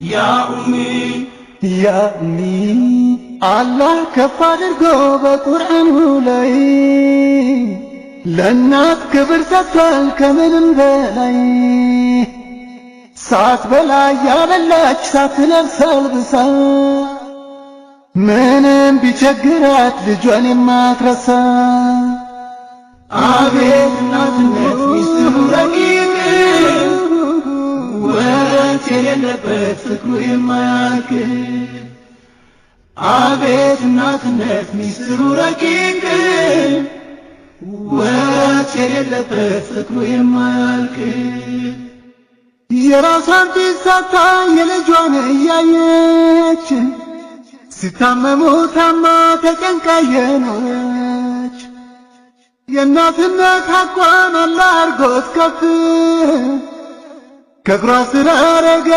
ያ ኡሚ አላህ ከፍ አድርጎ በቁርአኑ ላይ ለእናት ክብር ሰጥቷል ከምንም በላይ ሳትበላ ያበላች ሳትለብስ አልብሳ ምንም ቢቸግራት ልጇን የማትረሳ አቤት እናትነት ሚስጥሩ ረቂቅ ወረት የሌለበት ፍቅሩ የማያልቅ አቤት እናትነት ሚስጥሩ ረቂቅ ወረት የሌለበት ፍቅሩ የማያልቅ የራሷን ቢሳታ የልጇን እያየች ሲታመሙ ታማ ተጨንቃ የኖረች የእናትነት ሐቋን አላህ አርጎት ከፍ ከእግሯ ስር አረገ